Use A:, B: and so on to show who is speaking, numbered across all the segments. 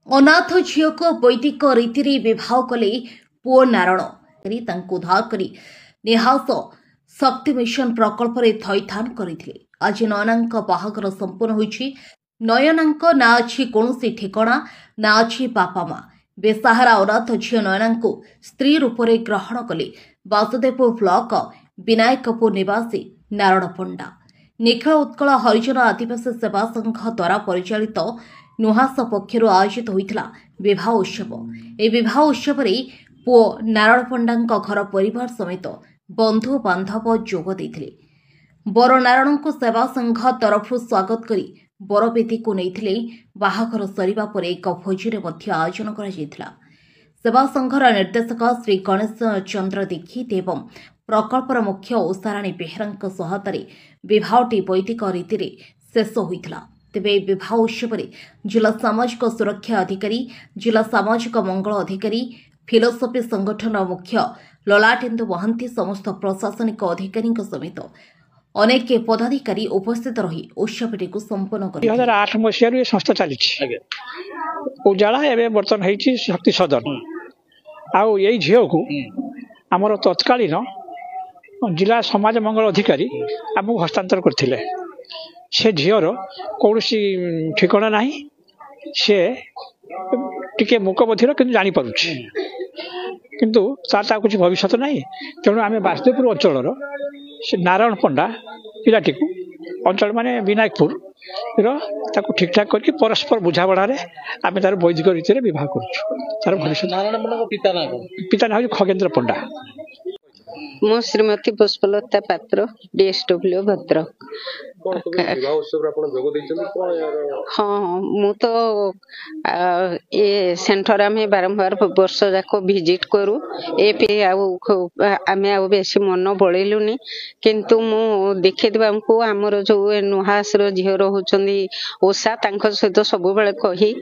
A: अनाथ झील को वैदिक रीति विवाह कले पुओ नारायण उद्धार कर निहास शक्ति मिशन प्रकल्प थैथान करते। आज नयना बाहागर संपूर्ण होइछि। नयना ना अच्छी कौन ठिकणा ना अच्छी बापा माँ। बेसाहारा अनाथ झील नयना स्त्री रूप में ग्रहण कले वासुदेवपुर ब्लॉक विनायकपुर निवासी नारायण पंडा। निखिल उत्कल हरिजन आदिवासी सेवा संघ द्वारा परिचालित नुहास पक्षर आयोजित होता विवाह उत्सव। ए विवाह उत्सव पुओ नारायण पंडा घर परिवार समेत बंधु बांधव जोग देथिले। बर नारायण को सेवा संघ तरफ स्वागत करी बरवेदी को नहीं बाहाघर सरिबा परे एक भोजी आयोजन करा। सेवा संघर निर्देशक श्री गणेश चंद्र दीक्षित एवं प्रकल्पर मुख्य उषाराणी बेहरा सहायतार विवाहटी वैदिक रीति शेष होता। तेबे विवाह उत्सव जिला सामाजिक सुरक्षा अधिकारी, जिला सामाजिक मंगल अधिकारी, फिलोसफी संगठन मुख्य ललाटेन्दु महांती समस्त प्रशासनिक अधिकारी समेत अनेक पदाधिकारी उपस्थित रही उत्सवटी को संपन्न कर
B: 2008 मसीह संस्था चली उजाला एवं बर्तन होती शक्ति सदन आउ यही झील को आमर तत्कालीन जिला समाज मंगल अधिकारी आमको हस्तांतर करथिले। से झीर कौन ठिकना ना सी टे मूकबधिर कि जापर किंतु तार कुछ भविष्य ना। तेणु आम वासुदेवपुर अंचल से नारायण पंडा पिलाटी को अंचल माने विनायकपुर ठीक ठाक करके परस्पर बुझापड़ा आम तार वैदिक रीति विवाह कर भविष्य।
C: नारायण पंडा को
B: पिता ना खगेन्द्र पंडा।
D: मो श्रीमती पुष्पलता पात्र DSW भद्रक। हाँ मु तो ये सेंटर आम बारंबार वर्ष जाक विजिट करूँ आम बेसी मन बड़ेलुनि किंतु मु देखी को आमर जो नुहास झील रोचंदी ओषा सहित सब बेले कही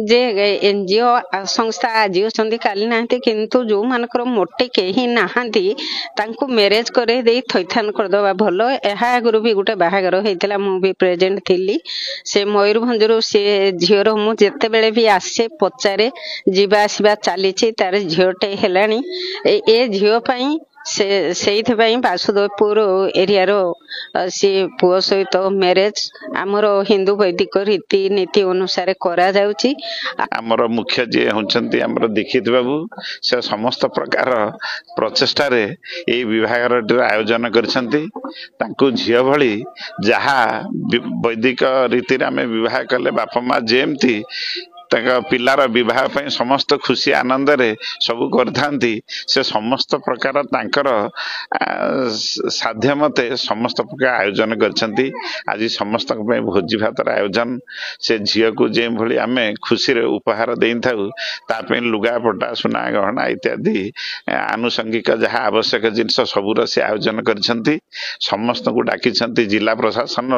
D: जे NGO संस्था आज अच्छा काली ना किंतु जो मानकर मोटे कहीं नहांती तांको मैरेज करे दे थैथान करदवा भल। यह आगु भी गोटे बाहागर होता मु भी प्रेजेंट थी से मयूरभंजरू से झीर मु जिते बेले भी आसे पचारे जीवा आसवा चली तार झीलटे हेलानी ए झील पाई से वासुदेवपुर एरिया सी पुओ सहित मैरेज आमर हिंदू वैदिक रीति नीति अनुसार करा जाउची।
E: आमर मुख्य जे होचंती आमर दीक्षित बाबू से समस्त प्रकार प्रचेष्टा रे ए विभागर आयोजन करछंती। तांको झियो भली जहा वैदिक रीति रे आमे विवाह कले बापा माँ जेमती पिलार विवाह पर समस्त खुशी आनंद रे सब करथांती से समस्त प्रकार तांकर साध्य मते समस्त प्रकार आयोजन करछंती। आज समस्त भोजी भातर आयोजन से झील को जे भली आमे खुशी रे उपहार देई थाउ तापे लुगा पटा सुना गहना इत्यादि आनुषंगिक जहाँ आवश्यक जिनस सबुर से आयोजन करछंती। समस्त को डाकिछंती जिला प्रशासन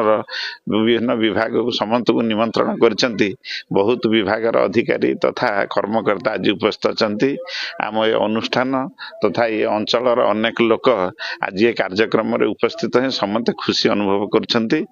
E: विभिन्न विभाग को समस्त को निमंत्रण करछंती। बहुत विभाग अधिकारी तथा कर्मकर्ता आज उपस्थित अछंती। आम ये अनुष्ठान तथा ये अंचल अनेक लोक आज ये कार्यक्रम रे उपस्थित हैं समस्त खुशी अनुभव करछंती।